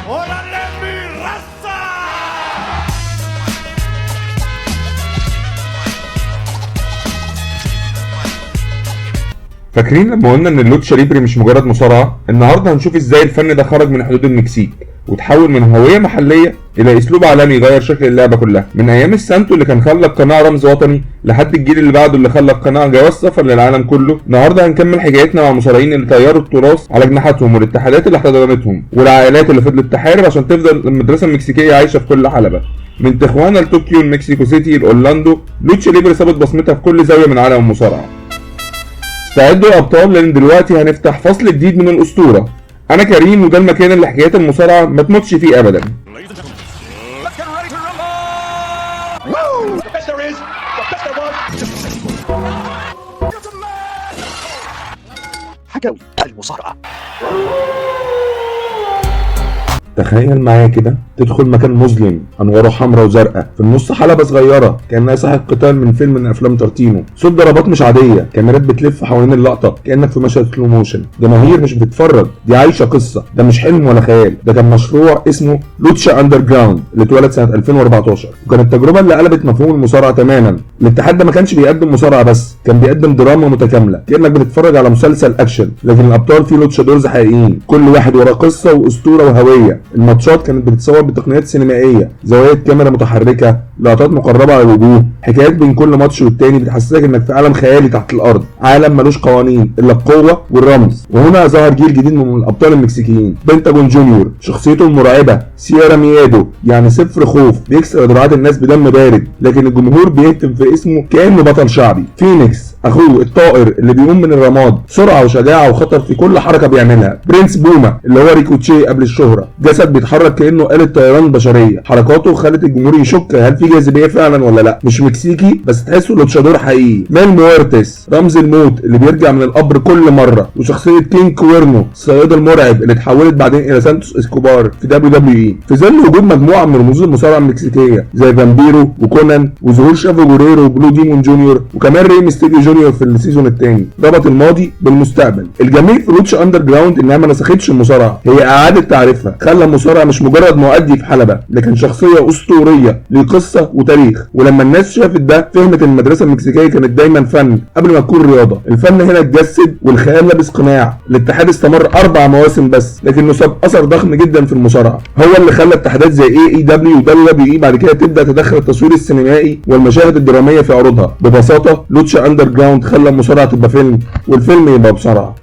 فاكرين لما قلنا ان اللوتشا ليبري مش مجرد مصارعه؟ النهارده هنشوف ازاي الفن ده خرج من حدود المكسيك وتحول من هويه محليه الى اسلوب عالمي يغير شكل اللعبه كلها، من ايام السانتو اللي كان خلى القناع رمز وطني لحد الجيل اللي بعده اللي خلى القناع جواز سفر للعالم كله. النهارده هنكمل حكايتنا مع المصارعين اللي طيروا التراث على جناحاتهم والاتحادات اللي احتضنتهم والعائلات اللي فضلت تحارب عشان تفضل المدرسه المكسيكيه عايشه في كل حلبه. من تخوانا لطوكيو لمكسيكو سيتي لاورلاندو، لوتشا ليبري سابت بصمتها في كل زاويه من عالم المصارعه. استعدوا يا ابطال لان دلوقتي هنفتح فصل جديد من الاسطوره. انا كريم وده المكان اللي حكايات المصارعه ما تموتش فيه ابدا. حكاوي المصارعه. تخيل معايا كده تدخل مكان مظلم انواره حمراء وزرقاء، في النص حلبة صغيرة كأنها ساحة قتال من فيلم من افلام تارتينو، صوت ضربات مش عادية، كاميرات بتلف حوالين اللقطة كأنك في مشهد سلو موشن، جماهير مش بتتفرج، دي عايشة قصة، ده مش حلم ولا خيال، ده كان مشروع اسمه لوتشا اندر جراوند اللي اتولد سنة 2014، وكانت التجربة اللي قلبت مفهوم المصارعة تماما. الاتحاد ده ما كانش بيقدم مصارعة بس، كان بيقدم دراما متكاملة كأنك بتتفرج على مسلسل اكشن، لكن الابطال فيه لوتشا دورز حقيقيين، كل واحد وراه قصة واسطورة وهوية. الماتشات كانت بتتصور بتقنيات سينمائيه، زوايا كاميرا متحركه، لقطات مقربه على الوجوه، حكايات بين كل ماتش والتاني بتحسسك انك في عالم خيالي تحت الارض، عالم ملوش قوانين الا القوه والرمز. وهنا ظهر جيل جديد من الابطال المكسيكيين، بنتاجون جونيور شخصيته المرعبه، سيارا ميادو يعني صفر خوف، بيكسر دراعات الناس بدم بارد لكن الجمهور بيهتم في اسمه كانه بطل شعبي. فينيكس اخوه الطائر اللي بيقوم من الرماد، سرعه وشجاعه وخطر في كل حركه بيعملها. برنس بوما اللي هو ريكوتشي قبل الشهره، جسد بيتحرك كانه آلة طيران بشريه، حركاته خلت الجمهور يشك هل في جاذبيه فعلا ولا لا، مش مكسيكي بس تحسه لوتشادور حقيقي. مال مويرتس رمز الموت اللي بيرجع من القبر كل مره، وشخصيه كينج كويرنو الصياد المرعب اللي اتحولت بعدين الى سانتوس اسكوبار في WWE، في ظل وجود مجموعه من رموز المصارعه المكسيكيه زي فامبيرو وكونان وظهور شافو جوريرو وبلو ديمون جونيور وكمان ري ميستيريو جونيور في السيزون الثاني، ربط الماضي بالمستقبل. الجميل في لوتشا اندر جراوند انها ما نسختش المصارعه، هي اعاده تعريفها، خلى المصارع مش مجرد مؤدي في حلبة لكن شخصية أسطورية ليه قصة وتاريخ. ولما الناس شافت ده فهمت المدرسة المكسيكية كانت دايما فن قبل ما تكون رياضة. الفن هنا اتجسد والخيال لابس قناع. الاتحاد استمر 4 مواسم بس لكنه ساب أثر ضخم جدا في المصارعة، هو اللي خلى اتحادات زي AEW و WWE بعد كده تبدأ تدخل التصوير السينمائي والمشاهد الدرامية في عروضها. ببساطة لوتشا اندر جراوند خلى المصارعة تبقى فيلم والفيلم يبقى مصارعة.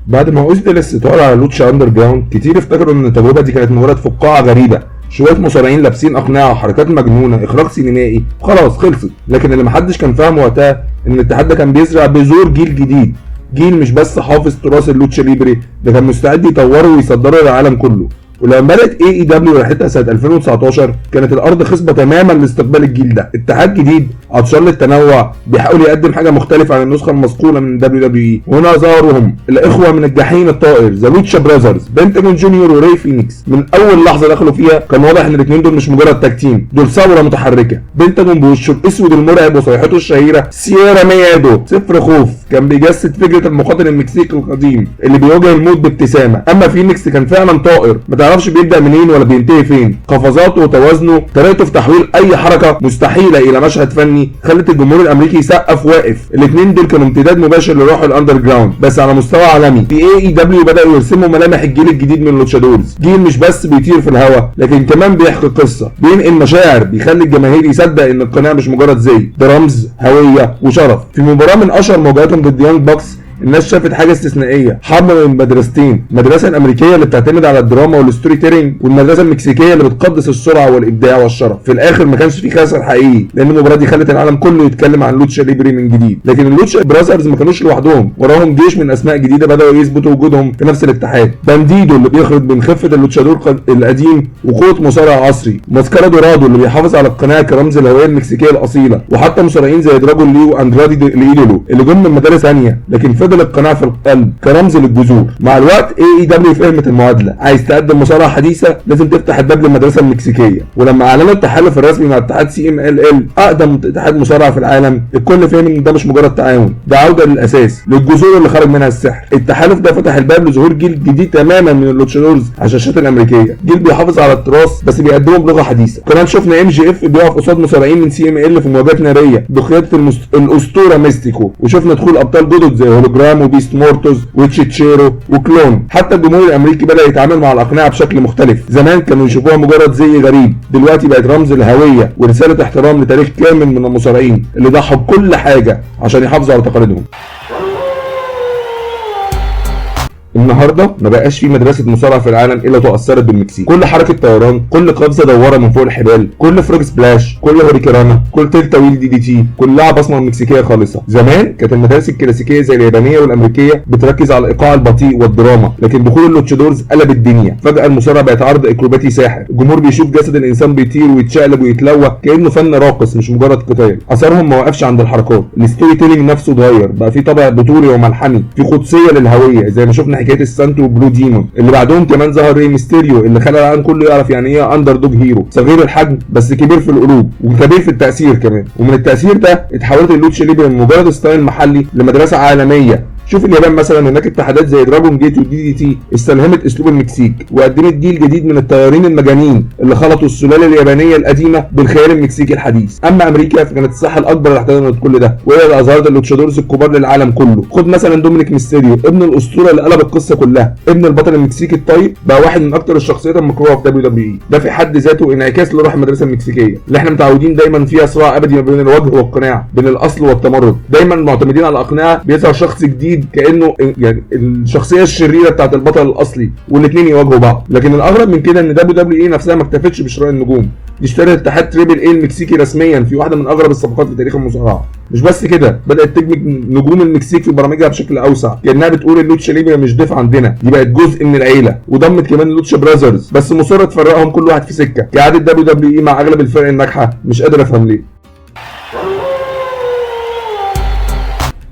بعد ما أسدل الاستطلاع على لوتشا اندر جراوند، كتير افتكروا ان التجربه دي كانت مجرد فقاعه غريبه، شويه مصارعين لابسين اقنعه وحركات مجنونه، اخراج سينمائي وخلاص خلصت. لكن اللي محدش كان فاهمه وقتها ان الاتحاد ده كان بيزرع بذور جيل جديد، جيل مش بس حافظ تراث اللوتشا ليبري، ده كان مستعد يطوره ويصدره للعالم كله. ولما بدأت AEW رحلتها سنة 2019 كانت الأرض خصبة تماما لاستقبال الجيل ده، اتحاد جديد عطشان للتنوع بيحاول يقدم حاجة مختلفة عن النسخة المصقولة من WWE. وهنا ظهروا هم الإخوة من الجحيم الطائر ذا لوتشا براذرز، بنتاجون جونيور وري فينيكس. من أول لحظة دخلوا فيها كان واضح إن الاتنين دول مش مجرد تاج تيم، دول ثورة متحركة. بنتاجون بوشه الأسود المرعب وصيحته الشهيرة سيارا ميادو صفر خوف كان بيجسد فكرة المقاتل المكسيكي القديم اللي بيواجه الموت بابتسامة. أما فينيكس كان فعلا طائر ما تعرفش بيبدأ منين ولا بينتهي فين، قفزاته وتوازنه، طريقته في تحويل اي حركه مستحيله الى مشهد فني خلت الجمهور الامريكي يسقف واقف. الاثنين دول كانوا امتداد مباشر لروح الاندر جراوند بس على مستوى عالمي. في AEW بداوا يرسموا ملامح الجيل الجديد من لوتشادورز، جيل مش بس بيطير في الهواء لكن كمان بيحكي قصه، بينقل مشاعر، بيخلي الجماهير يصدق ان القناع مش مجرد زي، ده رمز، هويه وشرف. في مباراه من اشهر مواجهاتهم ضد يانج باكس الناس شافت حاجه استثنائيه، حرب بين مدرستين، المدرسه الامريكيه اللي بتعتمد على الدراما والستوري تيلينج، والمدرسه المكسيكيه اللي بتقدس السرعه والابداع والشرف. في الاخر ما كانش في خسر حقيقي لان المباراه دي خلت العالم كله يتكلم عن لوتشا ليبري من جديد. لكن اللوتشا براذرز ما كانوش لوحدهم، وراهم جيش من اسماء جديده بداوا يثبتوا وجودهم في نفس الاتحاد. بانديدو اللي بيخرج من خفه اللوتشادور القديم وقوه مصارع عصري، ماسكارا دورادو اللي بيحافظ على القناع كرمز الهويه المكسيكيه الاصيله، وحتى مصارعين زي دراجون لي واندرادي الايدولو اللي جم من مدارس ثانيه لكن وفضل القناع في القلب كرمز للجذور. مع الوقت AEW فهمت المعادله، عايز تقدم مصارعه حديثه لازم تفتح الباب للمدرسه المكسيكيه. ولما اعلنوا التحالف الرسمي مع اتحاد CMLL اقدم اتحاد مصارعه في العالم، الكل فهم ان ده مش مجرد تعاون، ده عوده للاساس، للجذور اللي خرج منها السحر. التحالف ده فتح الباب لظهور جيل جديد تماما من اللوتشادورز على الشاشات الامريكيه، جيل بيحافظ على التراث بس بيقدمه بلغه حديثه. كمان شفنا MJF بيقف قصاد مصارعين من CML في مواجهات ناريه بقياده الاسطوره ميستيكو، وشفنا دخول ابطال جدد زي هولوجرام وبيست مورتوز وتشيتشيرو وكلون. حتى الجمهور الامريكي بدا يتعامل مع الاقنعه بشكل مختلف، زمان كانوا يشوفوها مجرد زي غريب، دلوقتي بقت رمز الهويه ورساله احترام لتاريخ كامل من المصارعين اللي ضحوا بكل حاجه عشان يحافظوا على تقاليدهم. النهارده ما بقاش في مدرسه مصارعه في العالم الا تاثرت بالمكسيك. كل حركه طيران، كل قفزه دواره من فوق الحبال، كل فروج سبلاش، كل هوريكرانا، كل تيل طويل DDT، كلها بصمه مكسيكيه خالصه. زمان كانت المدارس الكلاسيكيه زي اليابانيه والامريكيه بتركز على الايقاع البطيء والدراما، لكن دخول اللوتشادورز قلب الدنيا. فجاه المصارعه بقت عرض اكروباتي ساحر، الجمهور بيشوف جسد الانسان بيطير ويتشقلب ويتلوى كانه فن راقص مش مجرد قتال. اثرهم ما وقفش عند الحركات، الستوري تيلينج نفسه اتغير، بقى في طابع بطولي وملحمي، في قدسيه للهويه زي ما شفنا حكايه السانتو وبلو ديمون. اللي بعدهم كمان ظهر ري ميستيريو اللي خلى العالم كله يعرف يعني ايه اندر دوج هيرو، صغير الحجم بس كبير في القلوب وكبير في التاثير كمان. ومن التاثير ده اتحولت اللوتشا ليبرا من مجرد ستايل محلي لمدرسه عالميه. شوف اليابان مثلا، هناك اتحادات زي دراجون جيت والDDT استلهمت اسلوب المكسيك وقدمت جيل جديد من الطيارين المجانين اللي خلطوا السلاله اليابانيه القديمه بالخيال المكسيكي الحديث. اما امريكا فكانت الساحه الاكبر اللي احتضنت كل ده، وهي اللي اظهرت اللوتشادورز الكبار للعالم كله. خد مثلا دومينيك ميستيريو، ابن الاسطوره اللي قلب القصه كلها، ابن البطل المكسيكي الطيب، بقى واحد من اكتر الشخصيات المكروهه في WWE. ده في حد ذاته انعكاس لروح المدرسه المكسيكيه اللي احنا متعودين دايما فيها صراع ابدي ما بين الوجه والقناع، بين الاصل والتمرد. دايما معتمدين على الاقنعه، بيظهر شخص جديد كانه يعني الشخصيه الشريره بتاعت البطل الاصلي، والاثنين يواجهوا بعض. لكن الاغرب من كده ان WWE نفسها ما اكتفتش بشراء النجوم، دي اشترت اتحاد تريبل اي المكسيكي رسميا في واحده من اغرب الصفقات في تاريخ المصارعه. مش بس كده، بدات تدمج نجوم المكسيك في برامجها بشكل اوسع، كانها بتقول اللوتشا ليبرا مش ضيف عندنا، دي بقت جزء من العيله. وضمت كمان اللوتشا براذرز، بس مصره تفرقهم كل واحد في سكه كعاده WWE مع اغلب الفرق الناجحه. مش قادر افهم ليه.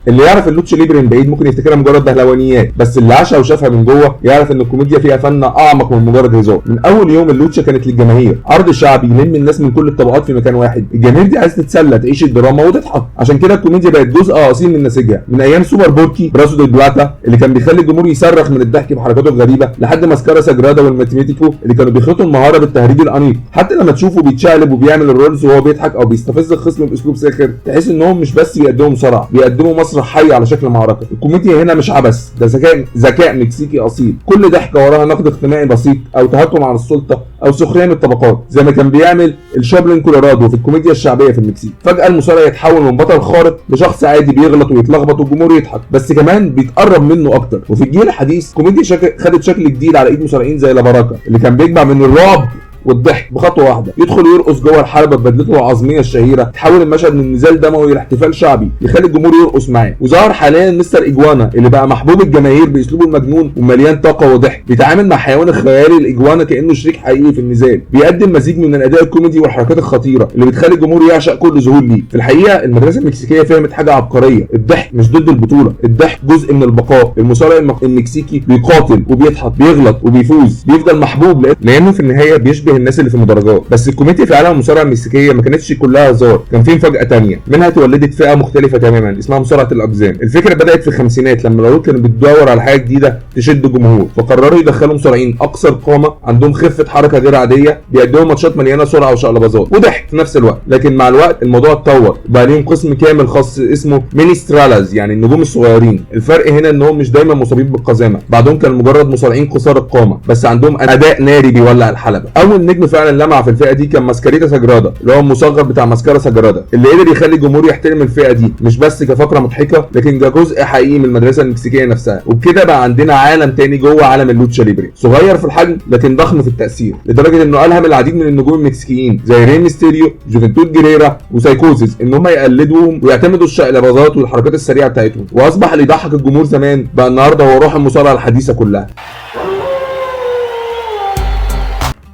اللي يعرف اللوتشا ليبرا من بعيد ممكن يفتكرها مجرد بهلوانيات، بس اللي عاشها وشافها من جوه يعرف ان الكوميديا فيها فن اعمق من مجرد هزار. من اول يوم اللوتشا كانت للجماهير، عرض شعبي يلم الناس من كل الطبقات في مكان واحد. الجماهير دي عايزه تتسلى، تعيش الدراما وتضحك، عشان كده الكوميديا بقت جزء اصيل من نسيجها. من ايام سوبر بوركي براسو دي بلاتا اللي كان بيخلي الجمهور يصرخ من الضحك بحركاته الغريبه، لحد ماسكارا ساجرادا والماتيميتيكو اللي كانوا بيخلطوا المهاره بالتهريج الانيق. حتى لما تشوفه بيتشقلب وبيعمل الرولز وهو بيضحك او بيستفز الخصم باسلوب ساخر، تحس انهم مش بس بيقدموا مصارعه، بيقدموا مسرح حي على شكل معركه. الكوميديا هنا مش عبث، ده ذكاء مكسيكي اصيل، كل ضحكه وراها نقد اجتماعي بسيط او تهكم على السلطه او سخريه من الطبقات، زي ما كان بيعمل الشابلن كولورادو في الكوميديا الشعبيه في المكسيك. فجاه المصارع يتحول من بطل خارق لشخص عادي بيغلط ويتلخبط والجمهور يضحك، بس كمان بيتقرب منه اكتر. وفي الجيل الحديث كوميديا خدت شكل جديد على ايد مصارعين زي لاباراكا اللي كان بيجمع من الرعب والضحك بخطوه واحده. يدخل يرقص جوه الحلبه ببدلته العظميه الشهيره، تحول المشهد من نزال دموي لاحتفال شعبي يخلي الجمهور يرقص معاه. وظهر حاليا مستر ايجوانا اللي بقى محبوب الجماهير باسلوبه المجنون ومليان طاقه وضحك، بيتعامل مع حيوان الخيالي الايجوانا كانه شريك حقيقي في النزال، بيقدم مزيج من الاداء الكوميدي والحركات الخطيره اللي بتخلي الجمهور يعشق كل ظهور ليه. في الحقيقه المدرسه المكسيكيه فهمت حاجه عبقريه، الضحك مش ضد البطوله، الضحك جزء من البقاء. المصارع المكسيكي بيقاتل وبيضحك، بيغلط وبيفوز، بيفضل محبوب لانه في النهايه بيشبه الناس اللي في المدرجات. بس الكوميديا في عالم المصارعه المكسيكيه ما كانتش كلها هزار، كان في مفاجاه ثانيه، منها اتولدت فئه مختلفه تماما اسمها مصارعه الاقزام. الفكره بدات في الخمسينات لما العروض كانت بتدور على حاجه جديده تشد الجمهور، فقرروا يدخلوا مصارعين اكثر قامه، عندهم خفه حركه غير عاديه، بيقدموا ماتشات مليانه سرعه وشقلباظات وضحك في نفس الوقت. لكن مع الوقت الموضوع اتطور وبقى ليهم قسم كامل خاص اسمه مينيسترالز، يعني النجوم الصغيرين. الفرق هنا انهم مش دايما مصابين بالقزامه، بعضهم كانوا مجرد مصارعين قصار القامه بس عندهم اداء ناري بيولع الحلبه. اول نجم فعلا لمع في الفئه دي كان ماسكاريتا ساجرادا اللي هو المصغر بتاع ماسكارا ساجرادا، اللي قدر يخلي الجمهور يحترم الفئه دي مش بس كفقره مضحكه لكن كجزء حقيقي من المدرسه المكسيكيه نفسها. وبكده بقى عندنا عالم تاني جوه عالم اللوتشا ليبري، صغير في الحجم لكن ضخم في التاثير، لدرجه انه الهم العديد من النجوم المكسيكيين زي ري ميستيريو، جوفنتود جيريرا وسايكوزيس ان هم يقلدوهم ويعتمدوا الشقلباظات والحركات السريعه بتاعتهم. واصبح اللي يضحك الجمهور زمان بقى النهارده هو روح المصارعه الحديثه كلها.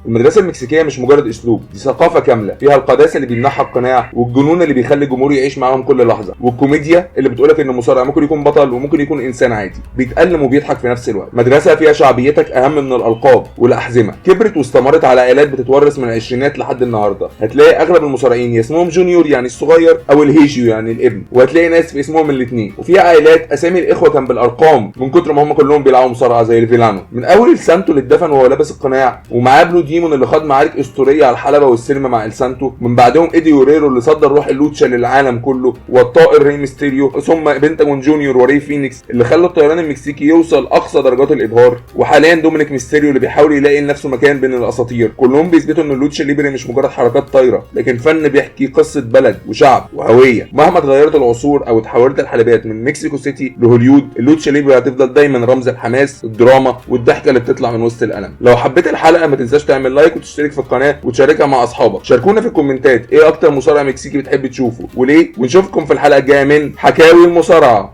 المدرسه المكسيكيه مش مجرد اسلوب، دي ثقافه كامله فيها القداسه اللي بيمنحها القناع، والجنون اللي بيخلي الجمهور يعيش معاهم كل لحظه، والكوميديا اللي بتقولك ان المصارع ممكن يكون بطل وممكن يكون انسان عادي بيتألم وبيضحك في نفس الوقت. مدرسه فيها شعبيتك اهم من الالقاب والاحزمه، كبرت واستمرت على عائلات بتتورث من العشرينات لحد النهارده. هتلاقي اغلب المصارعين اسمهم جونيور يعني الصغير او الهيشيو يعني الابن، وهتلاقي ناس في اسمهم الاثنين، وفي عائلات اسامي الاخوه كان بالارقام من كتر ما هم كلهم بيلعبوا مصارعه زي الفيلانو، من اول السانتو اللي اتدفن وهو لابس القناع، ومعاه بلو ديمون اللي خاض معارك اسطوريه على الحلبه والسينما مع السانتو، من بعدهم ايدي وريرو اللي صدر روح اللوتشا للعالم كله، والطائر ري ميستيريو، ثم بنتاجون جونيور وري فينيكس اللي خلوا الطيران المكسيكي يوصل اقصى درجات الابهار، وحاليا دومينيك ميستيريو اللي بيحاول يلاقي لنفسه مكان بين الاساطير. كلهم بيثبتوا ان اللوتشا ليبري مش مجرد حركات طايره، لكن فن بيحكي قصه بلد وشعب وهويه. مهما اتغيرت العصور او اتحولت الحلبات من مكسيكو سيتي لهوليود، اللوتشا ليبري هتفضل دايما رمز الحماس، الدراما والضحكه اللي بتطلع من وسط الالم. لو حبيت الحلقه ما تنساش تعمل لايك وتشترك في القناه وتشاركها مع اصحابك. شاركونا في الكومنتات ايه اكتر مصارع مكسيكي بتحب تشوفه وليه، ونشوفكم في الحلقه الجايه من حكاوي المصارعه.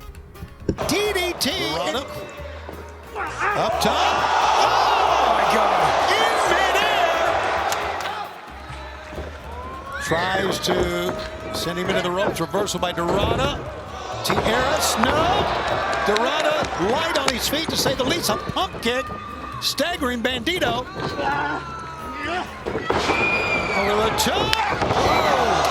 DDT up top. Oh my God! In midair, tries to send him into the ropes. Reversal by Dorada. Tierras, no. Dorada light on his feet to say the least. A pump kick, staggering Bandito over the top. Oh.